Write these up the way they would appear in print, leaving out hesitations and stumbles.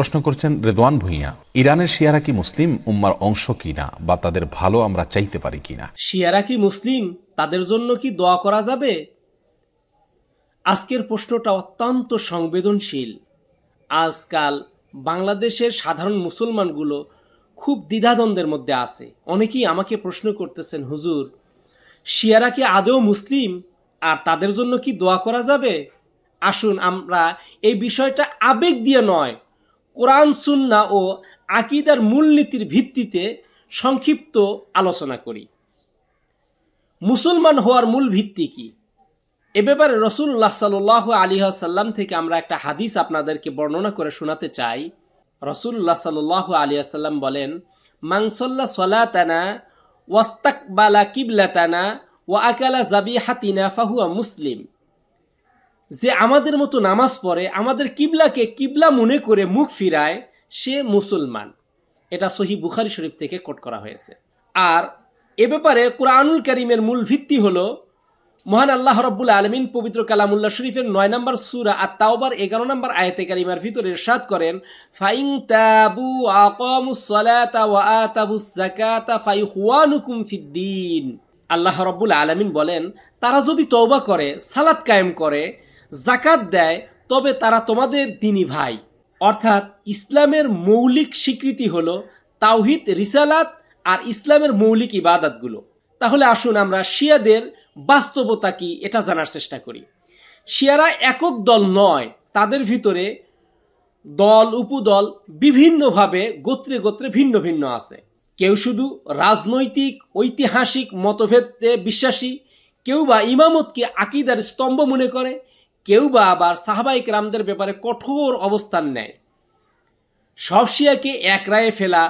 প্রশ্ন করছেন রেদওয়ান ভুঁইয়া, ইরানের শিয়ারা কি মুসলিম উম্মার অংশ কিনা বা তাদের ভালো আমরা চাইতে পারি কিনা? শিয়ারা কি মুসলিম? তাদের জন্য কি দোয়া করা যাবে? আজকের প্রশ্নটা অত্যন্ত সংবেদনশীল। আজকাল বাংলাদেশের সাধারণ মুসলমানগুলো খুব দ্বিধাদ্বন্দ্বের মধ্যে আছে। অনেকেই আমাকে প্রশ্ন করতেছেন, হুজুর, শিয়ারা কি আদৌ মুসলিম আর তাদের জন্য কি দোয়া করা যাবে? আসুন আমরা এই বিষয়টা আবেগ দিয়ে নয়, কোরআন সুন্নাহ ও আকীদার মূলনীতির ভিত্তিতে সংক্ষিপ্ত আলোচনা করি। মুসলমান হওয়ার মূল ভিত্তি কি? এ ব্যাপারে রাসূলুল্লাহ সাল্লাল্লাহু আলাইহি ওয়াসাল্লাম থেকে আমরা একটা হাদিস আপনাদেরকে বর্ণনা করে শোনাতে চাই। রাসূলুল্লাহ সাল্লাল্লাহু আলাইহি ওয়াসাল্লাম বলেন, মান সাল্লা সালাতানা ওয়াস্তাকবালা কিবলাতানা ওয়া আকালা যাবিহাতিনা ফাহুয়া মুসলিম। যে আমাদের মতো নামাজ পড়ে, আমাদের কিবলাকে কিবলা মনে করে মুখ ফিরায়, সে মুসলমান। এটা সহিহ বুখারী শরীফ থেকে কোট করা হয়েছে। আর এ ব্যাপারে কুরআনুল কারীমের মূল ভিত্তি হলো মহান আল্লাহ রাব্বুল আলামিন পবিত্র কালামুল্লাহ শরীফের ৯ নম্বর সূরা আত-তাওবার ১১ নম্বর আয়াতে কারিমার ভিতরে ইরশাদ করেন, ফাইন তাবু আকামুস সালাতা ওয়া আতাবুস যাকাতা ফাইখওয়ানুকুম ফিদ্দীন। আল্লাহ রাব্বুল আলামিন বলেন, তারা যদি তওবা করে, সালাত কায়েম করে, যাকাত দেয়, তবে তারা তোমাদের দ্বীনী ভাই। অর্থাৎ ইসলামের মৌলিক স্বীকৃতি হলো তাওহীদ, রিসালাত আর ইসলামের মৌলিক ইবাদতগুলো। তাহলে আসুন আমরা শিয়াদের বাস্তবতা কি এটা জানার চেষ্টা করি। শিয়ারা একক দল নয়, তাদের ভিতরে দল উপদল বিভিন্নভাবে গোত্রে গোত্রে ভিন্ন ভিন্ন আছে। কেউ শুধু রাজনৈতিক ঐতিহাসিক মতভেদে বিশ্বাসী, কেউ বা ইমামতকে আকীদার স্তম্ভ মনে করে, কেউ বা আবার সাহাবায়ে কেরামদের ব্যাপারে কঠোর অবস্থান নেয়। সব শিয়াকে এক রায়ে ফেলা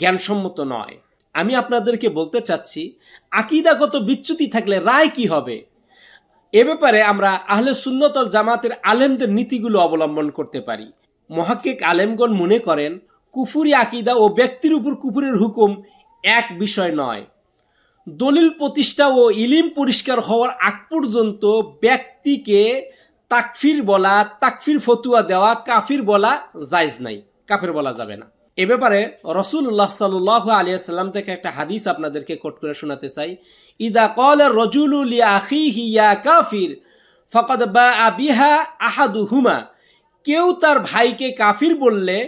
জ্ঞানসম্মত নয়। আমি আপনাদেরকে বলতে চাচ্ছি, আকীদাগত বিচ্যুতি থাকলে রায় কি হবে? এ ব্যাপারে আমরা আহলে সুন্নাত ওয়াল জামাতের আলেমদের নীতিগুলো অবলম্বন করতে পারি। মুহাক্কিক আলেমগণ মনে করেন, কুফরি আকীদা ও ব্যক্তির উপর কুফরের হুকুম এক বিষয় নয়। দলিল প্রতিষ্ঠা ও ইলিম পরিষ্কার হওয়ার আগ পর্যন্ত ব্যক্তিকে তাকফির বলা, তাকফির ফতুয়া দেওয়া, কাফির বলা জায়েজ নাই, কাফের বলা যাবে না। এ ব্যাপারে রাসূলুল্লাহ সাল্লাল্লাহু আলাইহি ওয়াসাল্লাম থেকে একটা হাদিস আপনাদেরকে কোট করে শোনাতে চাই। ইদা ক্বালা রাজুলু লিআখিহি ইয়া কাফির ফাকাদ বাআ বিহা আহাদুহুমা। কেউ তার ভাইকে কাফির বললে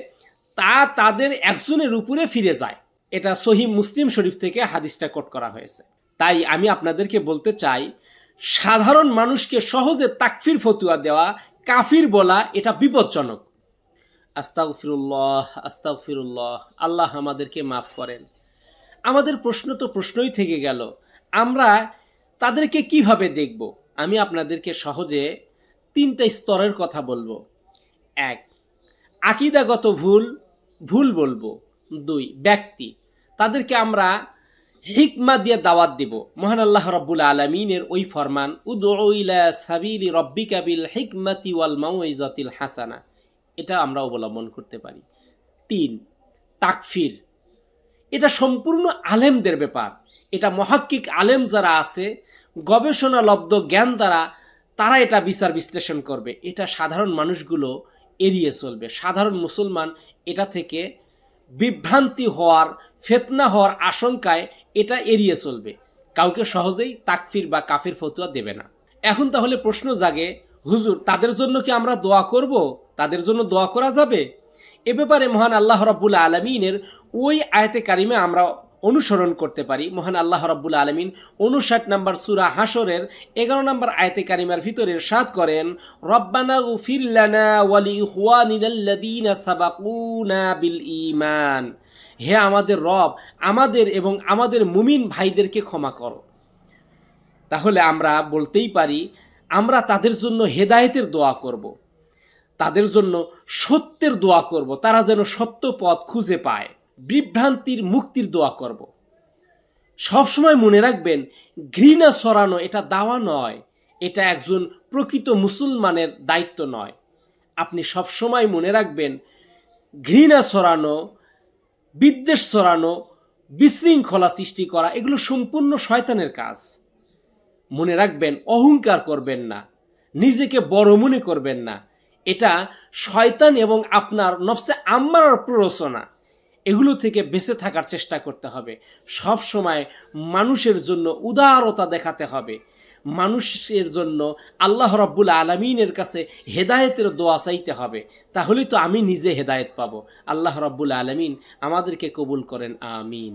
তা তাদের একজনের উপরে ফিরে যায়। এটা সহিহ মুসলিম শরীফ থেকে হাদিসটা কোট করা হয়েছে। তাই আমি আপনাদেরকে বলতে চাই, সাধারণ মানুষকে সহজে তাকফির ফতুয়া দেওয়া, কাফির বলা, এটা বিপজ্জনক। আস্তাগফিরুল্লাহ, আস্তাগফিরুল্লাহ। আল্লাহ আমাদেরকে মাফ করেন। আমাদের প্রশ্ন তো প্রশ্নই থেকে গেল, আমরা তাদেরকে কিভাবে দেখব? আমি আপনাদেরকে সহজে ৩টা স্তরের কথা বলবো। ১, আকীদাগত ভুল বলবো। ২, ব্যক্তি, তাদেরকে আমরা হিকমা দিয়ে দাওয়াত দিব। মহান আল্লাহ রাব্বুল আলামিনের ওই ফরমান, উদউ ইলা সাবিলি রাব্বিকা বিল হিকমাতি ওয়াল মাউইজাতিল হাসানা, এটা আমরা অবলম্বন করতে পারি। ৩, তাকফির, এটা সম্পূর্ণ আলেমদের ব্যাপার। এটা মুহাক্কিক আলেম যারা আছে, গবেষণালব্ধ জ্ঞান দ্বারা তারা এটা বিচার বিশ্লেষণ করবে। এটা সাধারণ মানুষগুলো এড়িয়ে চলবে। সাধারণ মুসলমান এটা থেকে বিভ্রান্তি হওয়ার, ফিতনা হওয়ার আশঙ্কায় এটা এড়িয়ে চলবে। কাউকে সহজেই তাকফির বা কাফির ফতোয়া দেবে না। এখন তাহলে প্রশ্ন জাগে, হুজুর, তাদের জন্য কি আমরা দোয়া করব? তাদের জন্য দোয়া করা যাবে? এ ব্যাপারে মহান আল্লাহ রাব্বুল আলামিনের ওই আয়াতে কারিমে আমরা অনুসরণ করতে পারি। মহান আল্লাহ রাব্বুল আলামিন ৫৯ নম্বর সূরা হাশরের ১১ নম্বর আয়াতে কারিমার ভিতরে ইরশাদ করেন, রব্বানা গফির লানা ওয়া লিইখওয়ানিনাল্লাযীনা সাবাকুনা বিল ঈমান। হে আমাদের রব, আমাদের এবং আমাদের মুমিন ভাইদেরকে ক্ষমা করো। তাহলে আমরা বলতেই পারি, আমরা তাদের জন্য হেদায়েতের দোয়া করব, তাদের জন্য সত্যের দোয়া করব, তারা যেন সত্য পথ খুঁজে পায়, বিভ্রান্তির মুক্তির দোয়া করব। সবসময় মনে রাখবেন, ঘৃণা ছড়ানো এটা দাওয়া নয়, এটা একজন প্রকৃত মুসলমানের দায়িত্ব নয়। আপনি সবসময় মনে রাখবেন, ঘৃণা ছড়ানো, বিদ্বেষ ছড়ানো, বিশৃঙ্খলা সৃষ্টি করা, এগুলো সম্পূর্ণ শয়তানের কাজ। মনে রাখবেন, অহংকার করবেন না, নিজেকে বড় মনে করবেন না। এটা শয়তান এবং আপনার নফসে আম্মারার প্ররোচনা, এগুলো থেকে বেঁচে থাকার চেষ্টা করতে হবে। সব সময় মানুষের জন্য উদারতা দেখাতে হবে, মানুষের জন্য আল্লাহ রাব্বুল আলামিনের কাছে হেদায়েতের দোয়া চাইতে হবে। তাহলেই তো আমি নিজে হেদায়েত পাবো। আল্লাহ রাব্বুল আলামিন আমাদেরকে কবুল করেন, আমিন।